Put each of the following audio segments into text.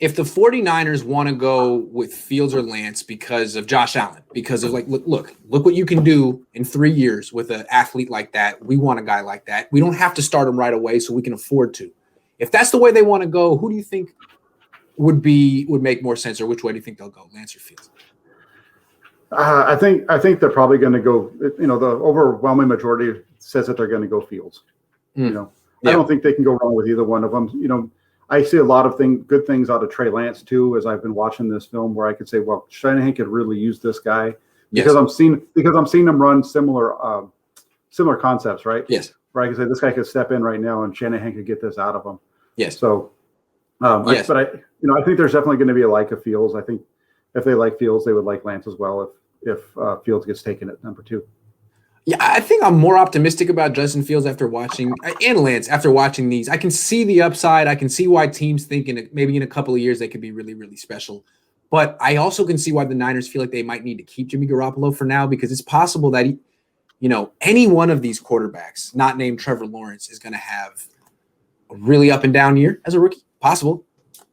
if the 49ers want to go with Fields or Lance because of Josh Allen, because of like, look what you can do in 3 years with an athlete like that. We want a guy like that. We don't have to start him right away, so we can afford to. If that's the way they want to go, who do you think would make more sense, or which way do you think they'll go, Lance or Fields? I think they're probably going to go. The overwhelming majority says that they're going to go Fields. I don't think they can go wrong with either one of them. I see a lot of good things out of Trey Lance too, as I've been watching this film, where I could say, well, Shanahan could really use this guy because I'm seeing them run similar concepts, right? Yes. Where I can say this guy could step in right now and Shanahan could get this out of him. Yes. So, I think there's definitely going to be a like of Fields. I think if they like Fields, they would like Lance as well if Fields gets taken at number 2. Yeah, I think I'm more optimistic about Justin Fields and Lance after watching these. I can see the upside. I can see why teams think maybe in a couple of years they could be really, really special. But I also can see why the Niners feel like they might need to keep Jimmy Garoppolo for now, because it's possible that any one of these quarterbacks, not named Trevor Lawrence, is going to have a really up and down year as a rookie. Possible.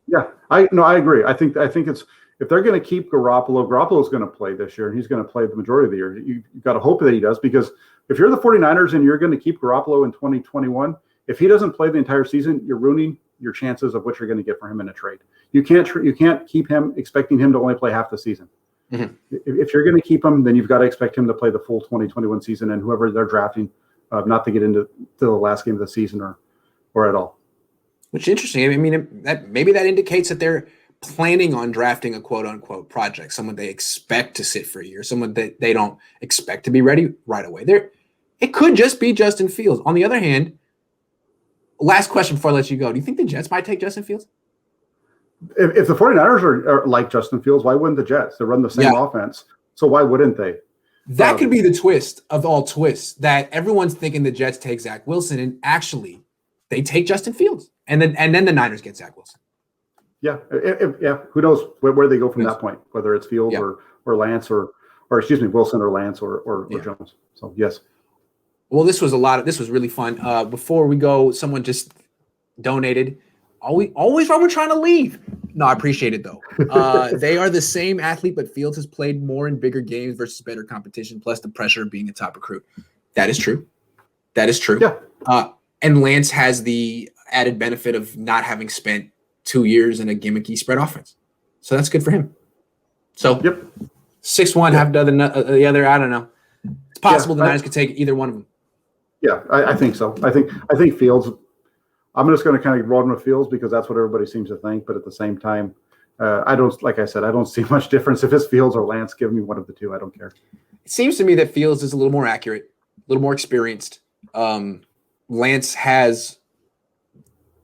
Yeah, I agree. I think it's. If they're going to keep Garoppolo's going to play this year, and he's going to play the majority of the year. You've got to hope that he does, because if you're the 49ers and you're going to keep Garoppolo in 2021, if he doesn't play the entire season, you're ruining your chances of what you're going to get for him in a trade. You can't keep him expecting him to only play half the season. Mm-hmm. If you're going to keep him, then you've got to expect him to play the full 2021 season, and whoever they're drafting, not to get into the last game of the season or at all. Which is interesting. I mean, maybe that indicates that they're planning on drafting a quote-unquote project, someone they expect to sit for a year, someone that they don't expect to be ready right away. It could just be Justin Fields. On the other hand, last question before I let you go, do you think the Jets might take Justin Fields? If the 49ers are like Justin Fields, why wouldn't the Jets? They run the same offense, so why wouldn't they? That could be the twist of all twists, that everyone's thinking the Jets take Zach Wilson, and actually they take Justin Fields, and then the Niners get Zach Wilson. Yeah, who knows where they go from that point, whether it's Fields or Lance or excuse me, Wilson or Lance or Jones. So, yes. Well, this was really fun. Before we go, someone just donated. Always while we're trying to leave. No, I appreciate it, though. They are the same athlete, but Fields has played more in bigger games versus better competition, plus the pressure of being a top recruit. That is true. Yeah. And Lance has the added benefit of not having spent 2 years in a gimmicky spread offense. So that's good for him. So 6-1, have the other. I don't know. It's possible the Niners could take either one of them. Yeah, I think so. I think Fields. I'm just going to kind of roll with Fields because that's what everybody seems to think. But at the same time, I don't see much difference if it's Fields or Lance. Give me one of the two. I don't care. It seems to me that Fields is a little more accurate, a little more experienced. Lance has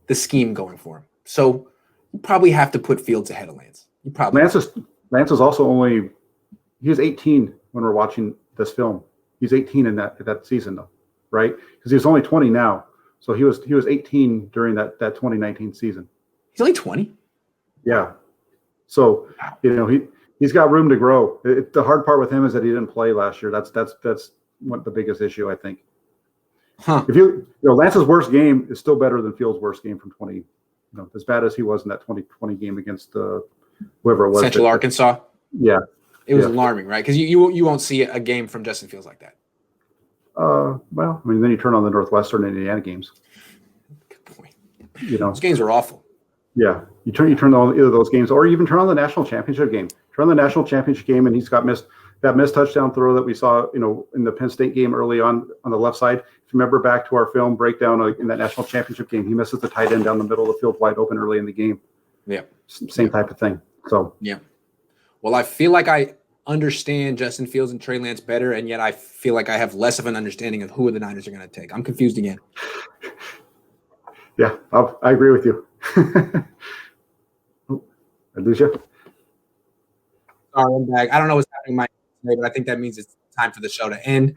the scheme going for him. So you probably have to put Fields ahead of Lance. Lance is also he was 18 when we're watching this film. He's 18 in that season though, right? Because he's only 20 now. So he was 18 during that 2019 season. He's only 20? Yeah. So, he's got room to grow. The hard part with him is that he didn't play last year. That's what the biggest issue, I think. Huh. If Lance's worst game is still better than Fields' worst game from 20, as bad as he was in that 2020 game against whoever it was. Central Arkansas. Yeah. It was alarming, right? Because you won't see a game from Justin Fields like that. Well, then you turn on the Northwestern and Indiana games. Good point. Those games are awful. Yeah, you turn on either of those games, or even turn on the national championship game. Turn on the national championship game, and he's got missed touchdown throw that we saw, in the Penn State game early on the left side. If you remember back to our film breakdown in that national championship game, he misses the tight end down the middle of the field wide open early in the game. Yeah, same type of thing. So yeah. Well, I feel like I understand Justin Fields and Trey Lance better, and yet I feel like I have less of an understanding of who the Niners are going to take. I'm confused again. Yeah, I agree with you. I lose you. Sorry, I'm back. I don't know what's happening today, but I think that means it's time for the show to end.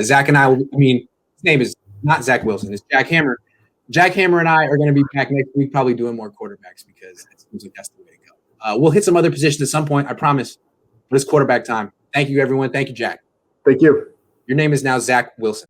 Zach and his name is not Zach Wilson. It's Jack Hammer. Jack Hammer and I are going to be back next week, probably doing more quarterbacks because it seems like that's the way to go. We'll hit some other positions at some point, I promise. But it's quarterback time. Thank you, everyone. Thank you, Jack. Thank you. Your name is now Zach Wilson.